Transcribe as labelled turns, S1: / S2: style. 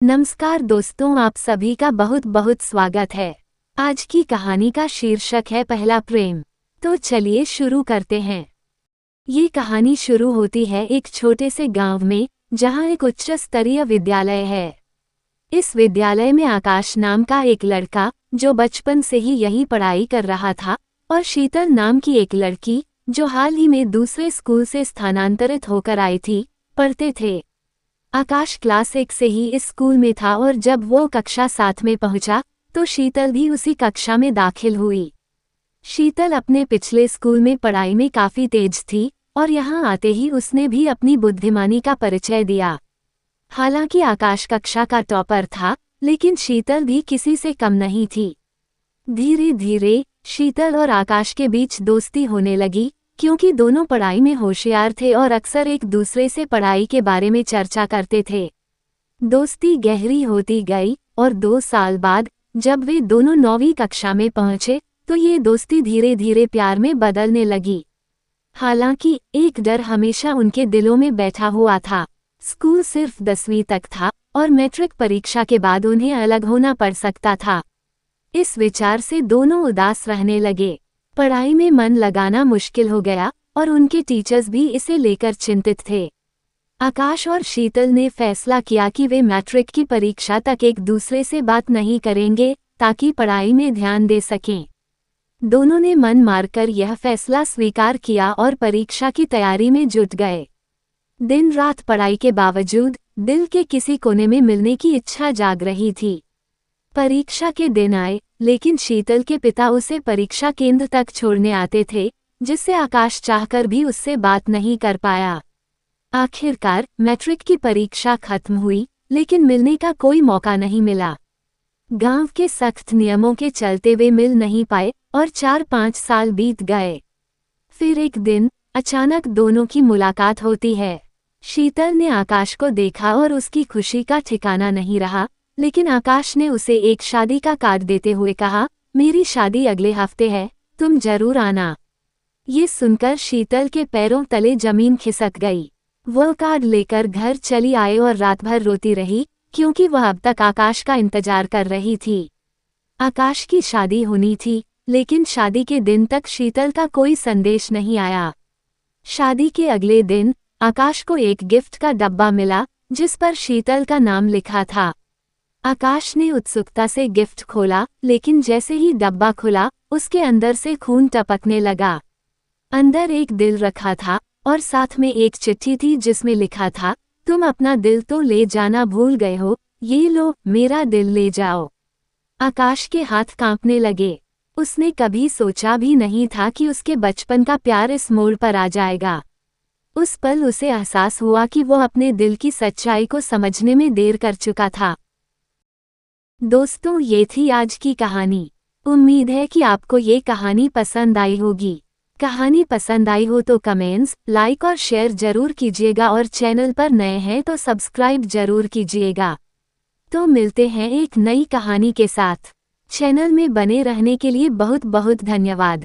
S1: नमस्कार दोस्तों, आप सभी का बहुत बहुत स्वागत है। आज की कहानी का शीर्षक है पहला प्रेम। तो चलिए शुरू करते हैं। ये कहानी शुरू होती है एक छोटे से गांव में, जहां एक उच्च स्तरीय विद्यालय है। इस विद्यालय में आकाश नाम का एक लड़का, जो बचपन से ही यही पढ़ाई कर रहा था, और शीतल नाम की एक लड़की, जो हाल ही में दूसरे स्कूल से स्थानांतरित होकर आई थी, पढ़ते थे। आकाश क्लास 1 से ही इस स्कूल में था और जब वो कक्षा 7 में पहुंचा तो शीतल भी उसी कक्षा में दाखिल हुई। शीतल अपने पिछले स्कूल में पढ़ाई में काफी तेज थी और यहाँ आते ही उसने भी अपनी बुद्धिमानी का परिचय दिया। हालांकि आकाश कक्षा का टॉपर था, लेकिन शीतल भी किसी से कम नहीं थी। धीरे धीरे शीतल और आकाश के बीच दोस्ती होने लगी, क्योंकि दोनों पढ़ाई में होशियार थे और अक्सर एक दूसरे से पढ़ाई के बारे में चर्चा करते थे। दोस्ती गहरी होती गई और 2 साल बाद जब वे दोनों 9वीं कक्षा में पहुंचे तो ये दोस्ती धीरे धीरे प्यार में बदलने लगी। हालांकि एक डर हमेशा उनके दिलों में बैठा हुआ था। स्कूल सिर्फ 10वीं तक था और मैट्रिक परीक्षा के बाद उन्हें अलग होना पड़ सकता था। इस विचार से दोनों उदास रहने लगे। पढ़ाई में मन लगाना मुश्किल हो गया और उनके टीचर्स भी इसे लेकर चिंतित थे। आकाश और शीतल ने फैसला किया कि वे मैट्रिक की परीक्षा तक एक दूसरे से बात नहीं करेंगे, ताकि पढ़ाई में ध्यान दे सकें। दोनों ने मन मारकर यह फैसला स्वीकार किया और परीक्षा की तैयारी में जुट गए। दिन रात पढ़ाई के बावजूद दिल के किसी कोने में मिलने की इच्छा जाग रही थी। परीक्षा के दिन आए, लेकिन शीतल के पिता उसे परीक्षा केंद्र तक छोड़ने आते थे, जिससे आकाश चाहकर भी उससे बात नहीं कर पाया। आखिरकार मैट्रिक की परीक्षा खत्म हुई, लेकिन मिलने का कोई मौका नहीं मिला। गांव के सख्त नियमों के चलते वे मिल नहीं पाए और 4-5 साल बीत गए। फिर एक दिन अचानक दोनों की मुलाकात होती है। शीतल ने आकाश को देखा और उसकी खुशी का ठिकाना नहीं रहा, लेकिन आकाश ने उसे एक शादी का कार्ड देते हुए कहा, मेरी शादी अगले हफ्ते है, तुम जरूर आना। ये सुनकर शीतल के पैरों तले जमीन खिसक गई। वह कार्ड लेकर घर चली आई और रात भर रोती रही, क्योंकि वह अब तक आकाश का इंतजार कर रही थी। आकाश की शादी होनी थी, लेकिन शादी के दिन तक शीतल का कोई संदेश नहीं आया। शादी के अगले दिन आकाश को एक गिफ्ट का डब्बा मिला, जिस पर शीतल का नाम लिखा था। आकाश ने उत्सुकता से गिफ्ट खोला, लेकिन जैसे ही डब्बा खुला, उसके अंदर से खून टपकने लगा। अंदर एक दिल रखा था और साथ में एक चिट्ठी थी जिसमें लिखा था, तुम अपना दिल तो ले जाना भूल गए हो, ये लो मेरा दिल ले जाओ। आकाश के हाथ कांपने लगे। उसने कभी सोचा भी नहीं था कि उसके बचपन का प्यार इस मोड़ पर आ जाएगा। उस पल उसे एहसास हुआ कि वो अपने दिल की सच्चाई को समझने में देर कर चुका था। दोस्तों, ये थी आज की कहानी। उम्मीद है कि आपको ये कहानी पसंद आई होगी। कहानी पसंद आई हो तो कमेंट्स, लाइक और शेयर जरूर कीजिएगा और चैनल पर नए हैं तो सब्सक्राइब जरूर कीजिएगा। तो मिलते हैं एक नई कहानी के साथ। चैनल में बने रहने के लिए बहुत बहुत धन्यवाद।